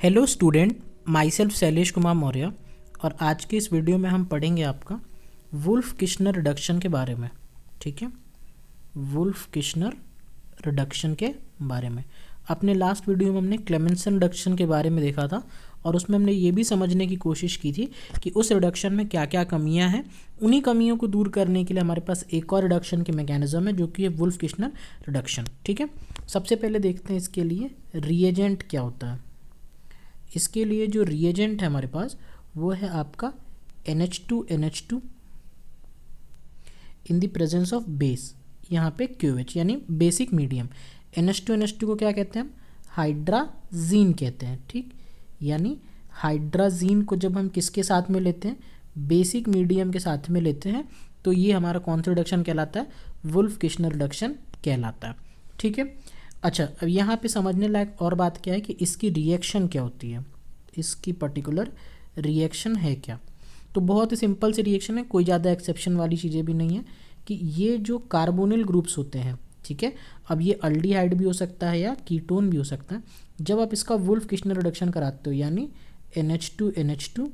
Hello student, my self Shailesh Kumar Maurya. और आज के इस वीडियो में हम पढ़ेंगे आपका वुल्फ किश्नर रिडक्शन के बारे में। ठीक है, वुल्फ किश्नर रिडक्शन के बारे में अपने लास्ट वीडियो में हमने क्लेमेंसन रिडक्शन के बारे में देखा था और उसमें हमने ये भी समझने की कोशिश की थी कि उस रिडक्शन में क्या क्या कमियां हैं। उन्हीं कमियों को दूर करने के लिए हमारे पास एक और रिडक्शन की मैकेनिज्म है जो कि है वुल्फ किश्नर रिडक्शन। ठीक है, सबसे पहले देखते हैं इसके लिए रिएजेंट क्या होता है। इसके लिए जो रिएजेंट है हमारे पास वो है आपका NH2 in the presence of base, यहाँ पे QH यानी बेसिक मीडियम। NH2 को क्या कहते हैं हम? हाइड्राजीन कहते हैं। ठीक, यानी हाइड्राजीन को जब हम किसके साथ में लेते हैं? बेसिक मीडियम के साथ में लेते हैं तो ये हमारा कौन सा रिडक्शन कहलाता है? वुल्फ किश्नर रिडक्शन कहलाता है। ठीक है, अच्छा अब यहाँ पे समझने लायक और बात क्या है कि इसकी रिएक्शन क्या होती है, इसकी पर्टिकुलर रिएक्शन है क्या। तो बहुत ही सिंपल सी रिएक्शन है, कोई ज़्यादा एक्सेप्शन वाली चीज़ें भी नहीं है कि ये जो कार्बोनिल ग्रुप्स होते हैं, ठीक है, अब ये अल्डिहाइड भी हो सकता है या कीटोन भी हो सकता है। जब आप इसका वुल्फ किश्नर रिडक्शन कराते हो यानी NH2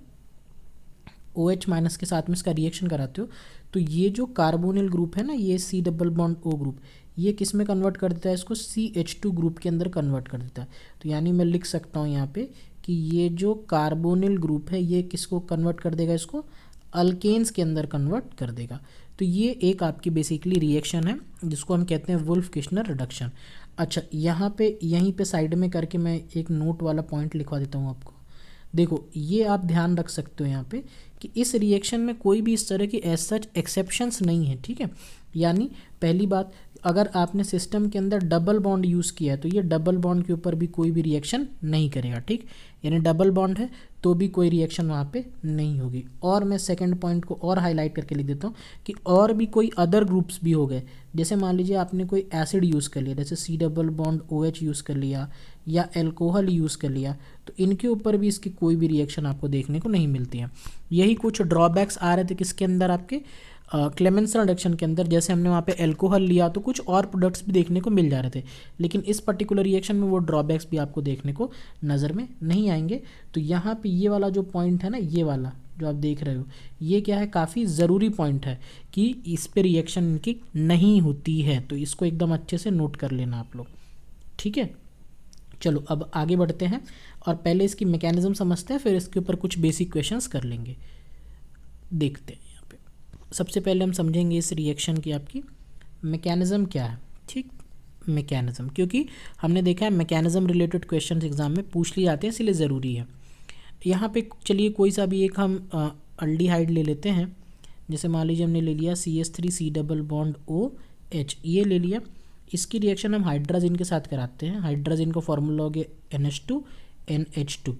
OH माइनस के साथ में इसका रिएक्शन कराते हो तो ये जो कार्बोनिल ग्रुप है ना, ये C double bond O group, ये किस में कन्वर्ट कर देता है? इसको CH2 ग्रुप के अंदर कन्वर्ट कर देता है। तो यानी मैं लिख सकता हूँ यहाँ पे कि ये जो कार्बोनिल ग्रुप है ये किसको कन्वर्ट कर देगा? इसको अल्केन्स के अंदर कन्वर्ट कर देगा। तो ये एक आपकी बेसिकली रिएक्शन है जिसको हम कहते हैं वुल्फ किश्नर रिडक्शन। अच्छा, यहाँ पे यहीं पे साइड में करके मैं एक नोट वाला पॉइंट लिखवा देता हूँ आपको। देखो, ये आप ध्यान रख सकते हो यहाँ पे कि इस रिएक्शन में कोई भी इस तरह की एज सच एक्सेप्शंस नहीं है। ठीक है, यानी पहली बात, अगर आपने सिस्टम के अंदर डबल बॉन्ड यूज़ किया है तो ये डबल बॉन्ड के ऊपर भी कोई भी रिएक्शन नहीं करेगा। ठीक, यानी डबल बॉन्ड है तो भी कोई रिएक्शन वहाँ पे नहीं होगी। और मैं सेकंड पॉइंट को और हाईलाइट करके लिख देता हूँ कि और भी कोई अदर ग्रुप्स भी हो गए, जैसे मान लीजिए आपने कोई एसिड यूज़ कर लिया, जैसे C double bond OH use कर लिया या एल्कोहल यूज़ कर लिया, तो इनके ऊपर भी इसकी कोई भी रिएक्शन आपको देखने को नहीं मिलती है। यही कुछ ड्रॉबैक्स आ रहे थे किसके अंदर? आपके क्लेमेंसन रिडक्शन के अंदर। जैसे हमने वहाँ पे एल्कोहल लिया तो कुछ और प्रोडक्ट्स भी देखने को मिल जा रहे थे, लेकिन इस पर्टिकुलर रिएक्शन में वो ड्रॉबैक्स भी आपको देखने को नज़र में नहीं आएंगे। तो यहाँ पे ये वाला जो पॉइंट है ना, ये वाला जो आप देख रहे हो, ये क्या है? काफ़ी ज़रूरी पॉइंट है कि इस पे रिएक्शन इनकी नहीं होती है। तो इसको एकदम अच्छे से नोट कर लेना आप लोग। ठीक है, चलो अब आगे बढ़ते हैं और पहले इसकी मैकेनिज्म समझते हैं, फिर इसके ऊपर कुछ बेसिक क्वेश्चंस कर लेंगे। देखते हैं यहाँ पे सबसे पहले हम समझेंगे इस रिएक्शन की आपकी मैकेनिज्म क्या है। ठीक, मैकेनिज्म, क्योंकि हमने देखा है मैकेनिज्म रिलेटेड क्वेश्चंस एग्जाम में पूछ लिए जाते हैं, इसलिए ज़रूरी है। यहाँ पे चलिए कोई सा भी एक हम अल्डिहाइड ले लेते हैं। जैसे मान लीजिए हमने ले लिया CH3 C double bond OH, ये ले लिया। इसकी रिएक्शन हम हाइड्राजीन के साथ कराते हैं। हाइड्राजीन का फॉर्मूला हो गया NH2 NH2।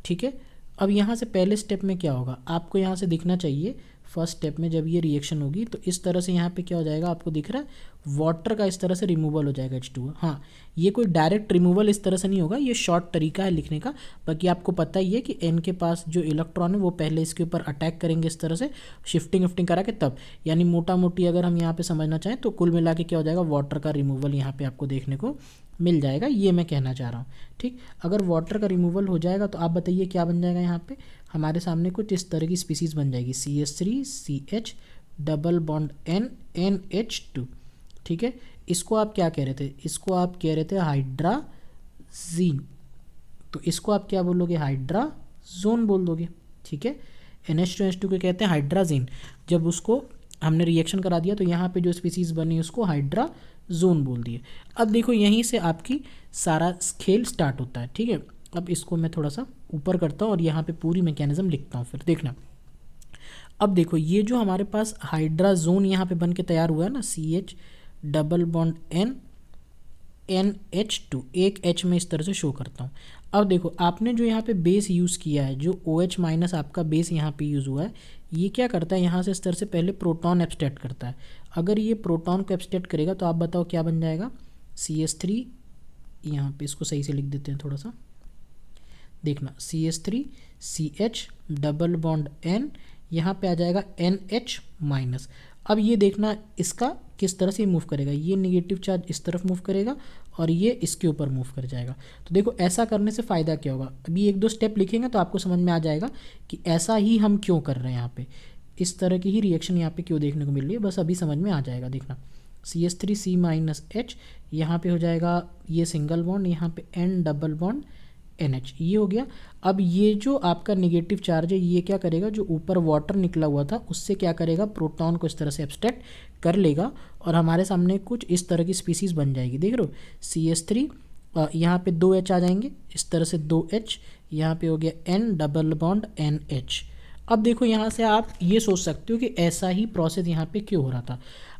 ठीक है, अब यहाँ से पहले स्टेप में क्या होगा आपको यहाँ से दिखना चाहिए। फर्स्ट स्टेप में जब ये रिएक्शन होगी तो इस तरह से यहाँ पे क्या हो जाएगा आपको दिख रहा है? वाटर का इस तरह से रिमूवल हो जाएगा H2। हाँ, ये कोई डायरेक्ट रिमूवल इस तरह से नहीं होगा, ये शॉर्ट तरीका है लिखने का। बाकी आपको पता ही है कि N के पास जो इलेक्ट्रॉन है वो पहले इसके ऊपर अटैक करेंगे इस तरह से शिफ्टिंग करा के तब, यानी मोटा मोटी अगर हम यहाँ पे समझना चाहें तो कुल मिला के क्या हो जाएगा? वाटर का रिमूवल यहाँ पे आपको देखने को मिल जाएगा, ये मैं कहना चाह रहा हूँ। ठीक, अगर वाटर का रिमूवल हो जाएगा तो आप बताइए क्या बन जाएगा? यहाँ पे हमारे सामने कुछ इस तरह की स्पीसीज बन जाएगी, CH3 CH double bond N NH2। ठीक है, इसको आप क्या कह रहे थे? इसको आप कह रहे थे हाइड्राजीन, तो इसको आप क्या बोलोगे? हाइड्राजोन बोल दोगे। ठीक है, NH2 को कहते हैं हाइड्राजीन। जब उसको हमने रिएक्शन करा दिया तो यहाँ पे जो स्पीसीज बनी उसको हाइड्राजोन बोल दिए। अब देखो यहीं से आपकी सारा खेल स्टार्ट होता है। ठीक है, अब इसको मैं थोड़ा सा ऊपर करता हूँ और यहाँ पे पूरी मैकेनिज्म लिखता हूँ, फिर देखना। अब देखो ये जो हमारे पास हाइड्राजोन यहाँ पे बन के तैयार हुआ है ना, CH double bond N NH2, एक H में इस तरह से शो करता हूँ। अब देखो आपने जो यहाँ पे बेस यूज़ किया है, जो OH माइनस आपका बेस यहाँ पे यूज़ हुआ है, ये क्या करता है? यहाँ से इस तरह से पहले प्रोटॉन एब्स्ट्रैक्ट करता है। अगर ये प्रोटॉन को एब्स्ट्रैक्ट करेगा तो आप बताओ क्या बन जाएगा? CH3, यहाँ पे इसको सही से लिख देते हैं थोड़ा सा, देखना CH3 CH double bond N, यहाँ पे आ जाएगा NH माइनस। अब ये देखना इसका किस तरह से मूव करेगा, ये नेगेटिव चार्ज इस तरफ मूव करेगा और ये इसके ऊपर मूव कर जाएगा। तो देखो ऐसा करने से फ़ायदा क्या होगा, अभी एक दो स्टेप लिखेंगे तो आपको समझ में आ जाएगा कि ऐसा ही हम क्यों कर रहे हैं, यहाँ पे इस तरह की ही रिएक्शन यहाँ पे क्यों देखने को मिल रही है, बस अभी समझ में आ जाएगा। देखना CH3C-H, यहाँ पे हो जाएगा ये सिंगल बॉन्ड, यहाँ पे N डबल बॉन्ड NH, ये हो गया। अब ये जो आपका नेगेटिव चार्ज है ये क्या करेगा, जो ऊपर वाटर निकला हुआ था उससे क्या करेगा, प्रोटॉन को इस तरह से एब्स्ट्रैक्ट कर लेगा और हमारे सामने कुछ इस तरह की स्पीसीज बन जाएगी। देख रहे हो CH3, यहाँ पे 2H आ जाएंगे, इस तरह से 2H, यहाँ पे हो गया N डबल बॉन्ड NH। अब देखो यहाँ से आप ये सोच सकते हो कि ऐसा ही प्रोसेस यहाँ पे क्यों हो रहा था।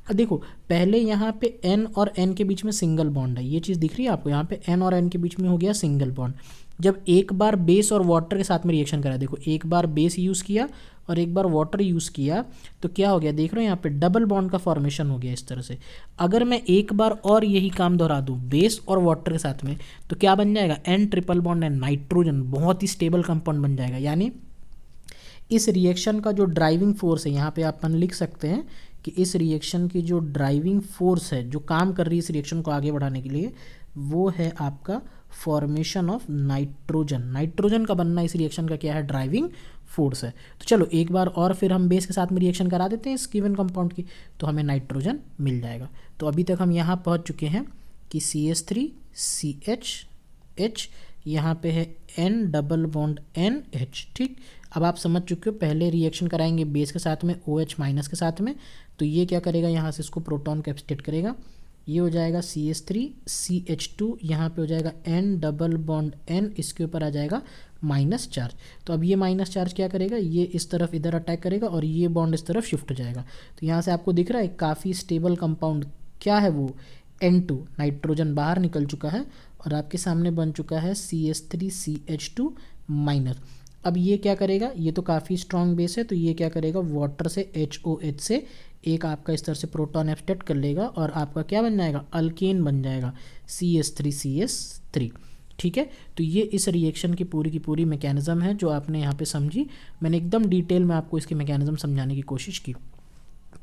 अब देखो पहले यहाँ पे N और N के बीच में सिंगल बॉन्ड है, ये चीज़ दिख रही है आपको, यहाँ पे N और N के बीच में हो गया सिंगल बॉन्ड। जब एक बार बेस और वाटर के साथ में रिएक्शन करा, देखो एक बार बेस यूज़ किया और एक बार वाटर यूज़ किया तो क्या हो गया, देख रहे हो यहाँ पे डबल बॉन्ड का फॉर्मेशन हो गया इस तरह से। अगर मैं एक बार और यही काम दोहरा दूँ बेस और वाटर के साथ में तो क्या बन जाएगा, N triple bond and nitrogen, बहुत ही स्टेबल कंपाउंड बन जाएगा। यानी इस रिएक्शन का जो ड्राइविंग फोर्स है, यहाँ पे अपन लिख सकते हैं कि इस रिएक्शन की जो ड्राइविंग फोर्स है, जो काम कर रही है इस रिएक्शन को आगे बढ़ाने के लिए, वो है आपका फॉर्मेशन ऑफ नाइट्रोजन। नाइट्रोजन का बनना इस रिएक्शन का क्या है, ड्राइविंग फोर्स है। तो चलो एक बार और फिर हम बेस के साथ में रिएक्शन करा देते हैं इस गिवन कंपाउंड की, तो हमें नाइट्रोजन मिल जाएगा। तो अभी तक हम यहाँ पहुँच चुके हैं कि CH3CH, यहाँ पे है N डबल बॉन्ड NH, ठीक। अब आप समझ चुके हो, पहले रिएक्शन कराएंगे बेस के साथ में OH माइनस के साथ में, तो ये क्या करेगा, यहाँ से इसको प्रोटॉन को एब्स्ट्रैक्ट करेगा, ये हो जाएगा CH3CH2, यहाँ पे हो जाएगा N डबल बॉन्ड N, इसके ऊपर आ जाएगा माइनस चार्ज। तो अब ये माइनस चार्ज क्या करेगा, ये इस तरफ इधर अटैक करेगा और ये बॉन्ड इस तरफ शिफ्ट हो जाएगा। तो यहाँ से आपको दिख रहा है काफ़ी स्टेबल कंपाउंड क्या है, वो N2, नाइट्रोजन बाहर निकल चुका है और आपके सामने बन चुका है CH3CH2 माइनस। अब ये क्या करेगा, ये तो काफ़ी स्ट्रॉन्ग बेस है, तो ये क्या करेगा, वाटर से HOH से एक आपका इस तरह से प्रोटॉन एब्स्ट्रैक्ट कर लेगा और आपका क्या बन जाएगा, अल्केन बन जाएगा CH3CH3, ठीक है। तो ये इस रिएक्शन की पूरी मैकेनिज्म है जो आपने यहाँ पे समझी। मैंने एकदम डिटेल में आपको इसकी मैकेनिज्म समझाने की कोशिश की।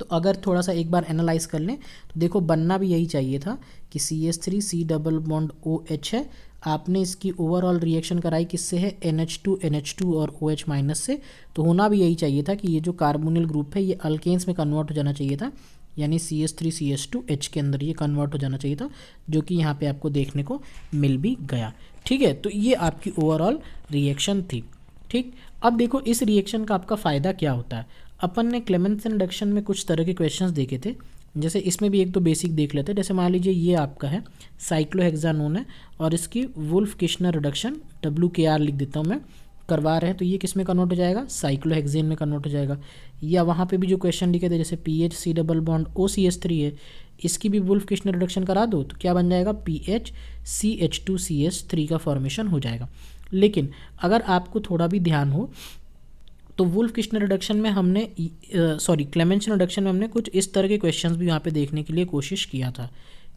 तो अगर थोड़ा सा एक बार एनालाइज कर लें तो देखो बनना भी यही चाहिए था कि CH3C डबल बॉन्ड OH है, आपने इसकी ओवरऑल रिएक्शन कराई किससे है, NH2 और OH माइनस से, तो होना भी यही चाहिए था कि ये जो कार्बोनिल ग्रुप है ये अल्केन्स में कन्वर्ट हो जाना चाहिए था, यानी CH3CH2H के अंदर ये कन्वर्ट हो जाना चाहिए था, जो कि यहाँ पे आपको देखने को मिल भी गया, ठीक है। तो ये आपकी ओवरऑल रिएक्शन थी, ठीक। अब देखो इस रिएक्शन का आपका फ़ायदा क्या होता है। अपन ने क्लेमेंसन रिडक्शन में कुछ तरह के क्वेश्चंस देखे थे, जैसे इसमें भी एक तो बेसिक देख लेते हैं। जैसे मान लीजिए ये आपका है साइक्लोहेक्सानोन है और इसकी वुल्फ किश्नर रिडक्शन WKR लिख देता हूँ मैं, करवा रहे हैं, तो ये किस में कन्वर्ट हो जाएगा, साइक्लोहेक्सेन में कन्वर्ट हो जाएगा। या वहाँ पे भी जो क्वेश्चन लिखे थे जैसे PHC डबल बॉन्ड OCH3 है, इसकी भी वुल्फ किश्नर रिडक्शन करा दो तो क्या बन जाएगा, PHCH2CH3 का फॉर्मेशन हो जाएगा। लेकिन अगर आपको थोड़ा भी ध्यान हो तो वुल्फ किश्नर रिडक्शन में हमने क्लेमेंसन रिडक्शन में हमने कुछ इस तरह के क्वेश्चंस भी यहाँ पे देखने के लिए कोशिश किया था।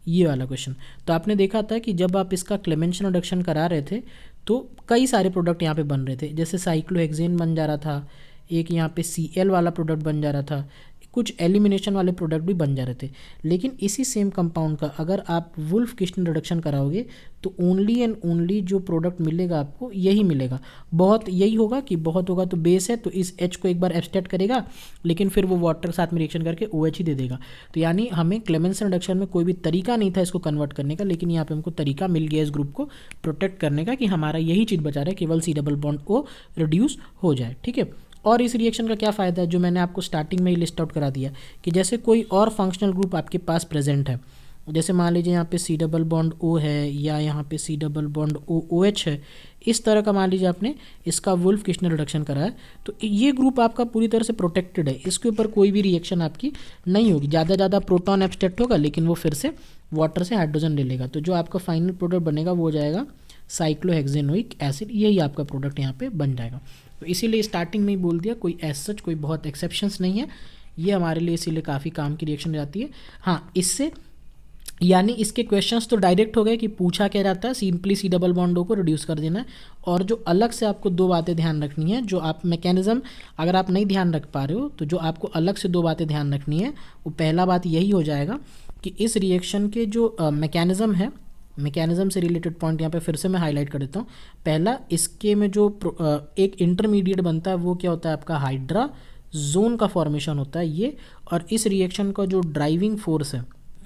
ये वाला क्वेश्चन तो आपने देखा था कि जब आप इसका क्लेमेंसन रिडक्शन करा रहे थे तो कई सारे प्रोडक्ट यहाँ पे बन रहे थे, जैसे साइक्लोहेक्सेन बन जा रहा था, एक यहाँ पे Cl वाला प्रोडक्ट बन जा रहा था, कुछ एलिमिनेशन वाले प्रोडक्ट भी बन जा रहे थे। लेकिन इसी सेम कंपाउंड का अगर आप वुल्फ किश्नर रिडक्शन कराओगे तो ओनली एंड ओनली जो प्रोडक्ट मिलेगा आपको यही मिलेगा। बहुत यही होगा कि बहुत होगा तो बेस है तो इस H को एक बार एब्स्ट्रैक्ट करेगा, लेकिन फिर वो वाटर के साथ में रिएक्शन करके OH ही दे देगा। तो यानी हमें क्लेमेंसन रिडक्शन में कोई भी तरीका नहीं था इसको कन्वर्ट करने का, लेकिन यहाँ पे हमको तरीका मिल गया इस ग्रुप को प्रोटेक्ट करने का कि हमारा यही चीज़ बचा रहा है, केवल C double bond O reduce हो जाए, ठीक है। और इस रिएक्शन का क्या फ़ायदा है जो मैंने आपको स्टार्टिंग में ही लिस्ट आउट करा दिया कि जैसे कोई और फंक्शनल ग्रुप आपके पास प्रेजेंट है, जैसे मान लीजिए यहाँ पे C डबल बॉन्ड O है या यहाँ पे C डबल बॉन्ड OH है, इस तरह का मान लीजिए आपने इसका वुल्फ किश्नर रिडक्शन करा है, तो ये ग्रुप आपका पूरी तरह से प्रोटेक्टेड है, इसके ऊपर कोई भी रिएक्शन आपकी नहीं होगी। ज़्यादा प्रोटॉन एब्स्ट्रैक्ट होगा लेकिन वो फिर से वाटर से हाइड्रोजन ले लेगा, तो जो आपका फाइनल प्रोडक्ट बनेगा वो हो जाएगा साइक्लोहेक्सेनोइक एसिड, यही आपका प्रोडक्ट यहाँ पे बन जाएगा। तो इसीलिए स्टार्टिंग में ही बोल दिया, कोई एज सच कोई बहुत एक्सेप्शंस नहीं है, ये हमारे लिए इसीलिए काफ़ी काम की रिएक्शन हो जाती है। हाँ, इससे यानी इसके क्वेश्चंस तो डायरेक्ट हो गए कि पूछा क्या जाता है, simply C double bond O को रिड्यूस कर देना है। और जो अलग से आपको दो बातें ध्यान रखनी है, जो आप मैकेनिज्म अगर आप नहीं ध्यान रख पा रहे हो तो जो आपको अलग से दो बातें ध्यान रखनी है, वो पहला बात यही हो जाएगा कि इस रिएक्शन के जो मैकेनिज्म है, मैकेनिज्म से रिलेटेड पॉइंट यहाँ पे फिर से मैं हाईलाइट कर देता हूँ। पहला, इसके में जो एक इंटरमीडिएट बनता है वो क्या होता है आपका हाइड्रा जोन का फॉर्मेशन होता है ये। और इस रिएक्शन का जो ड्राइविंग फोर्स है,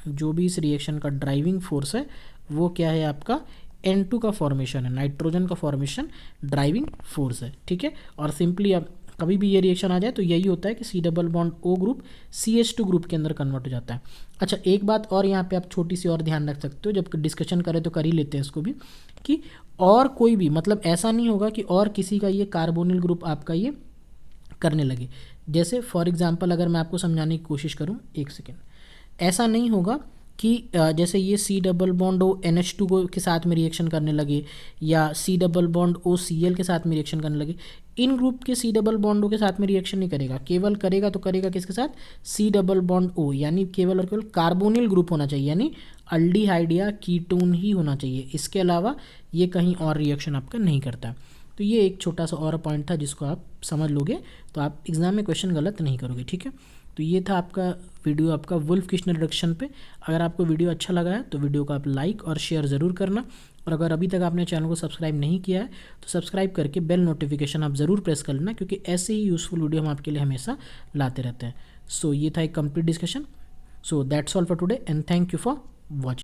जो भी इस रिएक्शन का ड्राइविंग फोर्स है वो क्या है आपका N2 का फॉर्मेशन है, नाइट्रोजन का फॉर्मेशन ड्राइविंग फोर्स है, ठीक है। और सिंपली अब कभी भी ये रिएक्शन आ जाए तो यही होता है कि C double bond O group CH2 group के अंदर कन्वर्ट हो जाता है। अच्छा, एक बात और यहाँ पे आप छोटी सी और ध्यान रख सकते हो, जब डिस्कशन करें तो कर ही लेते हैं इसको भी, कि और कोई भी मतलब ऐसा नहीं होगा कि और किसी का ये कार्बोनिल ग्रुप आपका ये करने लगे। जैसे फॉर एग्जांपल अगर मैं आपको समझाने की कोशिश करूँ, एक सेकेंड, ऐसा नहीं होगा कि जैसे ये सी डबल बॉन्ड ओ NH2 को के साथ में रिएक्शन करने लगे या C double bond O Cl के साथ में रिएक्शन करने लगे। इन ग्रुप के सी डबल बॉन्ड ओ के साथ में रिएक्शन नहीं करेगा, केवल करेगा तो करेगा किसके साथ, सी डबल बॉन्ड ओ, यानी केवल और केवल कार्बोनिल ग्रुप होना चाहिए, यानी अल्डिहाइड या कीटोन ही होना चाहिए। इसके अलावा ये कहीं और रिएक्शन आपका नहीं करता। तो ये एक छोटा सा और पॉइंट था जिसको आप समझ लोगे तो आप एग्ज़ाम में क्वेश्चन गलत नहीं करोगे, ठीक है। तो ये था आपका वीडियो आपका वुल्फ-किश्नर रिडक्शन पे। अगर आपको वीडियो अच्छा लगा है तो वीडियो को आप लाइक और शेयर ज़रूर करना। और अगर अभी तक आपने चैनल को सब्सक्राइब नहीं किया है तो सब्सक्राइब करके बेल नोटिफिकेशन आप ज़रूर प्रेस कर लेना, क्योंकि ऐसे ही यूज़फुल वीडियो हम आपके लिए हमेशा लाते रहते हैं। सो ये था एक complete discussion. So that's all for today and thank you for watching.